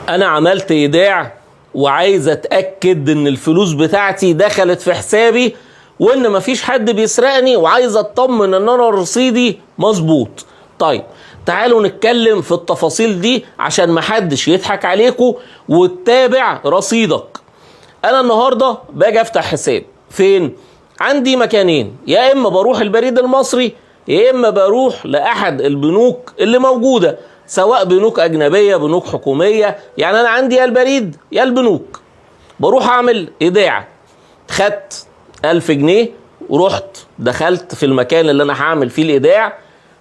انا عملت ايداع وعايز اتاكد ان الفلوس بتاعتي دخلت في حسابي وان مفيش حد بيسرقني، وعايز اطمن ان انا رصيدي مظبوط. طيب تعالوا نتكلم في التفاصيل دي عشان محدش يضحك عليكم وتتابع رصيدك. انا النهارده باجي افتح حساب فين؟ عندي مكانين، يا اما بروح البريد المصري يا اما بروح لاحد البنوك اللي موجوده، سواء بنوك اجنبيه بنوك حكوميه. يعني انا عندي يا البريد يا البنوك. بروح اعمل ايداع، خدت 1000 جنيه ورحت دخلت في المكان اللي انا هعمل فيه الايداع.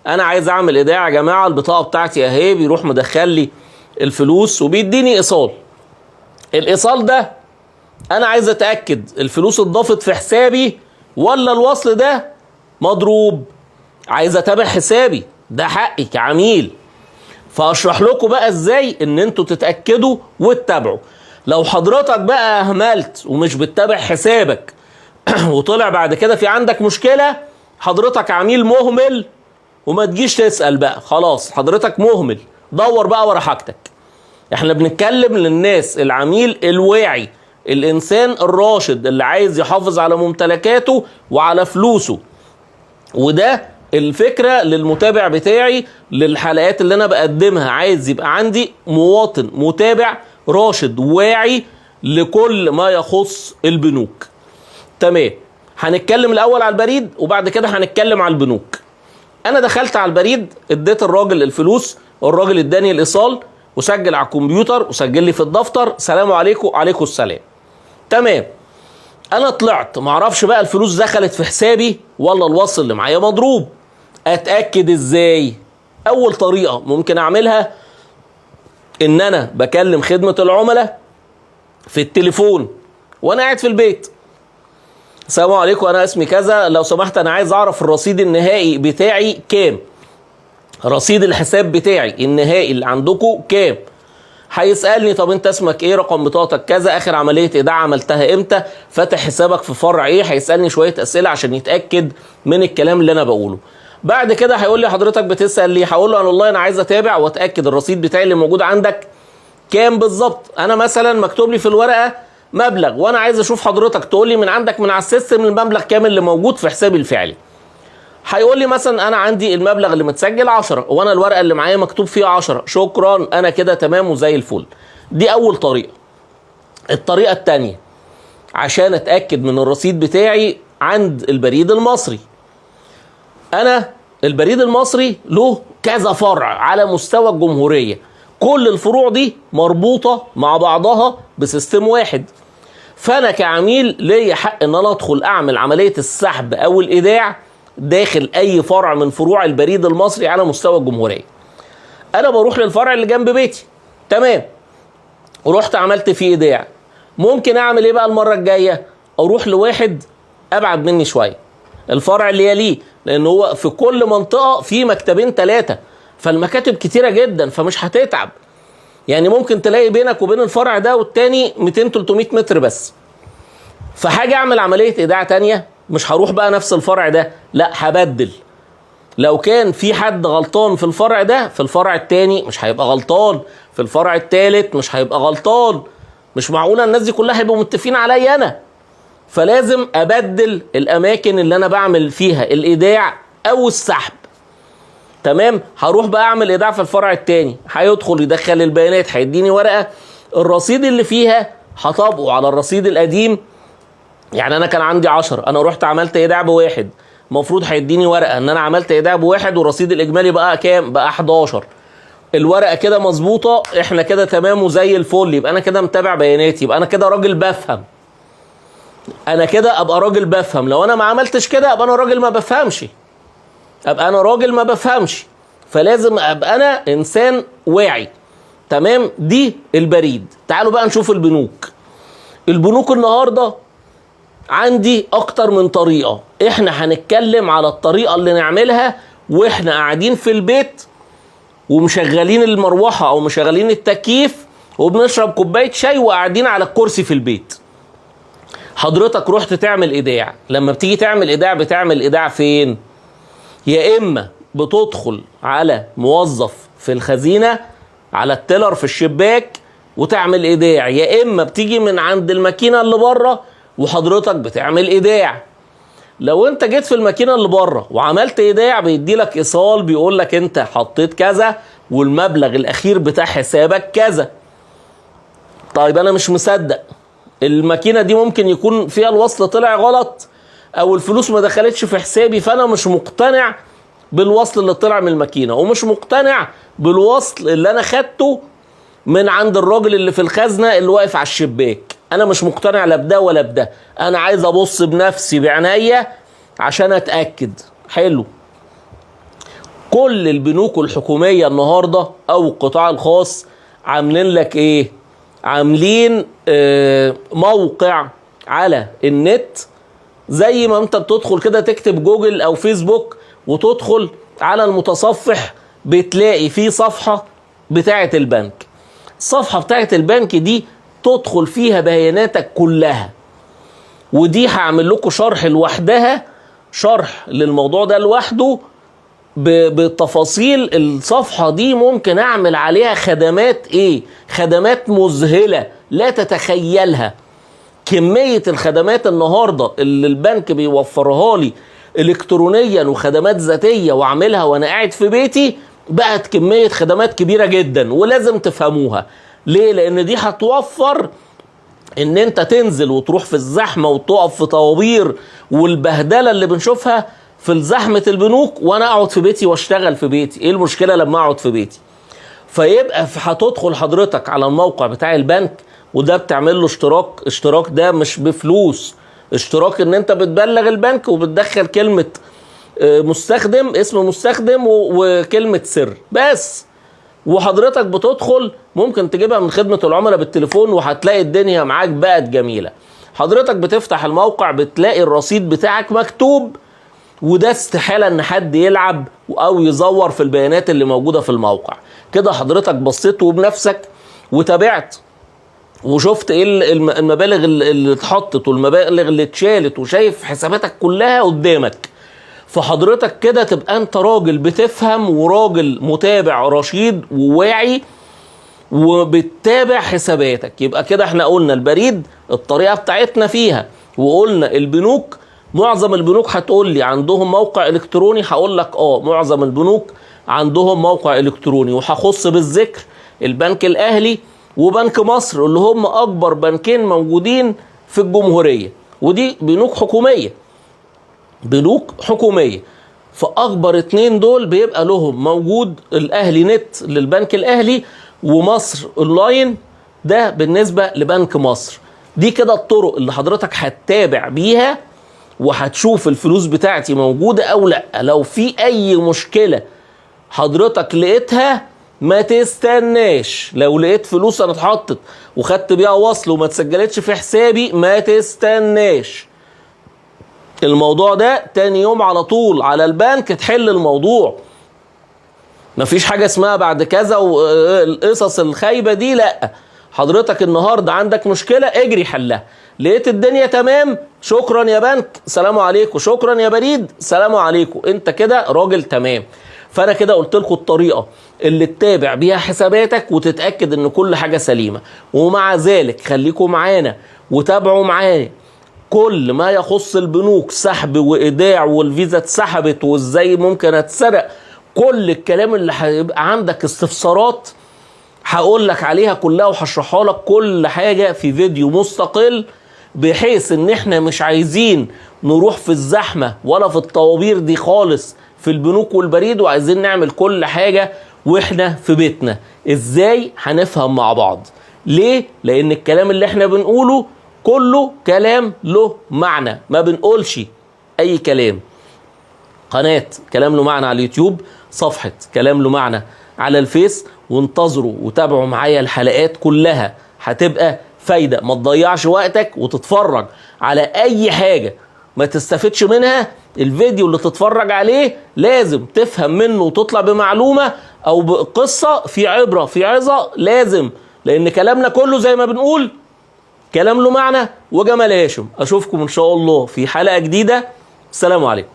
انا عايز اعمل ايداع يا جماعه، البطاقه بتاعتي اهي، بيروح مدخل لي الفلوس وبيديني ايصال. الايصال ده انا عايز اتاكد الفلوس اتضافت في حسابي ولا الوصل ده مضروب. عايز اتابع حسابي، ده حقي كعميل. فاشرح لكم بقى ازاي ان انتوا تتاكدوا وتتابعوا. لو حضرتك بقى اهملت ومش بتتابع حسابك وطلع بعد كده في عندك مشكله، حضرتك عميل مهمل وما تجيش تسال بقى، خلاص حضرتك مهمل، دور بقى ورا حاجتك. احنا بنتكلم للناس، العميل الواعي، الانسان الراشد اللي عايز يحافظ على ممتلكاته وعلى فلوسه. وده الفكرة للمتابع بتاعي للحلقات اللي انا بقدمها. عايز يبقى عندي مواطن متابع راشد واعي لكل ما يخص البنوك. تمام، هنتكلم الاول على البريد وبعد كده هنتكلم على البنوك. انا دخلت على البريد، اديت الراجل الفلوس، الراجل اداني الايصال وسجل على الكمبيوتر وسجل لي في الدفتر، سلام عليكم. عليكم السلام. تمام، انا طلعت معرفش بقى الفلوس دخلت في حسابي ولا الوصل اللي معايا مضروب. اتاكد ازاي؟ اول طريقه ممكن اعملها ان انا بكلم خدمه العملاء في التليفون وانا قاعد في البيت. السلام عليكم، انا اسمي كذا، لو سمحت انا عايز اعرف الرصيد النهائي بتاعي كام، رصيد الحساب بتاعي النهائي اللي عندكم كام. هيسألني طب انت اسمك ايه، رقم بطاقتك كذا، اخر عملية ايداع عملتها امتى، فاتح حسابك في فرع ايه. هيسألني شوية اسئلة عشان يتأكد من الكلام اللي انا بقوله. بعد كده هيقول لي حضرتك بتسأل ليه؟ هقول له انا والله انا عايز اتابع واتأكد الرصيد بتاعي اللي موجود عندك كام بالظبط. انا مثلا مكتوب لي في الورقة مبلغ وانا عايز اشوف حضرتك تقول لي من عندك من على السيستم المبلغ كام اللي موجود في حسابي الفعلي. هيقول لي مثلا انا عندي المبلغ اللي متسجل 10 وانا الورقه اللي معايا مكتوب فيها 10، شكرا انا كده تمام وزي الفل. دي اول طريقه. الطريقه الثانيه عشان اتاكد من الرصيد بتاعي عند البريد المصري. انا البريد المصري له كذا فرع على مستوى الجمهوريه، كل الفروع دي مربوطه مع بعضها بسيستم واحد. فانا كعميل ليا حق ان انا ادخل اعمل عمليه السحب او الايداع داخل اي فرع من فروع البريد المصري على مستوى الجمهوريه. انا بروح للفرع اللي جنب بيتي، تمام، ورحت عملت فيه ايداع. ممكن اعمل ايه بقى المره الجايه؟ اروح لواحد ابعد مني شويه، الفرع اللي يليه، لان هو في كل منطقه في مكتبين 3، فالمكاتب كتيره جدا فمش هتتعب. يعني ممكن تلاقي بينك وبين الفرع ده والتاني 200 300 متر بس. فحاجه اعمل عمليه ايداع تانيه، مش هروح بقى نفس الفرع ده، لا هبدل. لو كان في حد غلطان في الفرع ده، في الفرع التاني مش هيبقى غلطان، في الفرع التالت مش هيبقى غلطان. مش معقولة الناس دي كلها هيبقوا متفقين عليا انا. فلازم ابدل الاماكن اللي انا بعمل فيها الايداع او السحب. تمام، هروح بقى اعمل ايداع في الفرع التاني، هيدخل يدخل البيانات، هيديني ورقة الرصيد اللي فيها هطبقه على الرصيد القديم. يعني انا كان عندي 10، انا رحت عملت ايداع ب1، المفروض هيديني ورقه ان انا عملت ايداع ب1 والرصيد الاجمالي بقى كام؟ بقى 11. الورقه كده مظبوطه، احنا كده تمام وزي الفل، يبقى انا كده متابع بياناتي، يبقى انا كده راجل بفهم. انا كده ابقى راجل بفهم. لو انا ما عملتش كده ابقى انا راجل ما بفهمش، ابقى انا راجل ما بفهمش. فلازم ابقى انا انسان واعي. تمام، دي البريد. تعالوا بقى نشوف البنوك. البنوك النهارده عندي اكتر من طريقة. احنا هنتكلم على الطريقة اللي نعملها واحنا قاعدين في البيت ومشغلين المروحة او مشغلين التكييف وبنشرب كوباية شاي وقاعدين على الكرسي في البيت. حضرتك رحت تعمل ايداع، لما بتيجي تعمل ايداع بتعمل ايداع فين؟ يا اما بتدخل على موظف في الخزينة على التيلر في الشباك، وتعمل ايداع، يا اما بتيجي من عند الماكينه اللي بره وحضرتك بتعمل ايداع. لو انت جيت في الماكينه اللي بره وعملت ايداع بيدي لك ايصال بيقول لك انت حطيت كذا والمبلغ الاخير بتاع حسابك كذا. طيب انا مش مصدق، الماكينه دي ممكن يكون فيها الوصل طلع غلط او الفلوس ما دخلتش في حسابي، فانا مش مقتنع بالوصل اللي طلع من الماكينه ومش مقتنع بالوصل اللي انا خدته من عند الراجل اللي في الخزنه اللي واقف على الشباك. انا مش مقتنع لا بده ولا بده، انا عايز ابص بنفسي بعناية عشان اتاكد. حلو. كل البنوك الحكوميه النهارده او القطاع الخاص عاملين لك ايه؟ عاملين موقع على النت، زي ما انت بتدخل كده تكتب جوجل او فيسبوك وتدخل على المتصفح بتلاقي فيه صفحة بتاعة البنك. الصفحة بتاعة البنك دي تدخل فيها بياناتك كلها، ودي هعمل لكم شرح لوحدها، شرح للموضوع ده لوحده بتفاصيل. الصفحة دي ممكن اعمل عليها خدمات ايه؟ خدمات مذهلة لا تتخيلها. كمية الخدمات النهاردة اللي البنك بيوفرها لي الكترونيا وخدمات ذاتية واعملها وانا قاعد في بيتي، بقت كمية خدمات كبيرة جدا ولازم تفهموها. ليه؟ لان دي هتوفر ان انت تنزل وتروح في الزحمة وتقف في طوابير والبهدلة اللي بنشوفها في زحمة البنوك، وانا اقعد في بيتي واشتغل في بيتي. ايه المشكلة لما اقعد في بيتي؟ فيبقى هتدخل حضرتك على الموقع بتاع البنك، وده بتعمل له اشتراك ده مش بفلوس، اشتراك ان انت بتبلغ البنك وبتدخل كلمة مستخدم، اسم مستخدم وكلمة سر بس، وحضرتك بتدخل ممكن تجيبها من خدمة العملاء بالتليفون وهتلاقي الدنيا معاك بقت جميلة. حضرتك بتفتح الموقع بتلاقي الرصيد بتاعك مكتوب، وده استحالة ان حد يلعب او يزور في البيانات اللي موجودة في الموقع. كده حضرتك بصيت وبنفسك وتابعت وشفت ايه المبالغ اللي اتحطت والمبالغ اللي اتشالت، وشايف حساباتك كلها قدامك. فحضرتك كده تبقى انت راجل بتفهم وراجل متابع رشيد وواعي وبتتابع حساباتك. يبقى كده احنا قلنا البريد الطريقة بتاعتنا فيها، وقلنا البنوك معظم البنوك هتقول لي عندهم موقع الكتروني، هقول لك معظم البنوك عندهم موقع الكتروني، وهخص بالذكر البنك الاهلي وبنك مصر اللي هم اكبر بنكين موجودين في الجمهورية، ودي بنوك حكومية. فاكبر اتنين دول بيبقى لهم موجود الاهلي نت للبنك الاهلي، ومصر اونلاين ده بالنسبة لبنك مصر. دي كده الطرق اللي حضرتك هتتابع بيها وهتشوف الفلوس بتاعتي موجودة او لا. لو في اي مشكلة حضرتك لقيتها ما تستناش، لو لقيت فلوس انا اتحطت وخدت بيها وصل وما تسجلتش في حسابي ما تستناش. الموضوع ده تاني يوم على طول على البنك تحل الموضوع. مفيش حاجة اسمها بعد كذا والقصص الخايبة دي، لا. حضرتك النهاردة عندك مشكلة اجري حلها، لقيت الدنيا تمام شكرا يا بنك سلام عليكم، شكرا يا بريد سلام عليكم، انت كده راجل تمام. فانا كده قلت لكم الطريقة اللي تتابع بيها حساباتك وتتأكد ان كل حاجة سليمة. ومع ذلك خليكم معانا وتابعوا معانا كل ما يخص البنوك، سحب وايداع والفيزا اتسحبت وازاي ممكن اتسرق، كل الكلام اللي هيبقى عندك استفسارات هقول لك عليها كلها وهشرحها لك كل حاجة في فيديو مستقل، بحيث ان احنا مش عايزين نروح في الزحمة ولا في الطوابير دي خالص في البنوك والبريد، وعايزين نعمل كل حاجة واحنا في بيتنا. ازاي؟ هنفهم مع بعض. ليه؟ لان الكلام اللي احنا بنقوله كله كلام له معنى، ما بنقولش اي كلام. قناة كلام له معنى على اليوتيوب، صفحة كلام له معنى على الفيس، وانتظروا وتابعوا معايا الحلقات كلها، هتبقى فايدة. ما تضيعش وقتك وتتفرج على اي حاجة ما تستفدش منها. الفيديو اللي تتفرج عليه لازم تفهم منه وتطلع بمعلومة او بقصة في عبرة في عظة، لازم، لان كلامنا كله زي ما بنقول كلام له معنى وجمال هاشم. اشوفكم ان شاء الله في حلقة جديدة. السلام عليكم.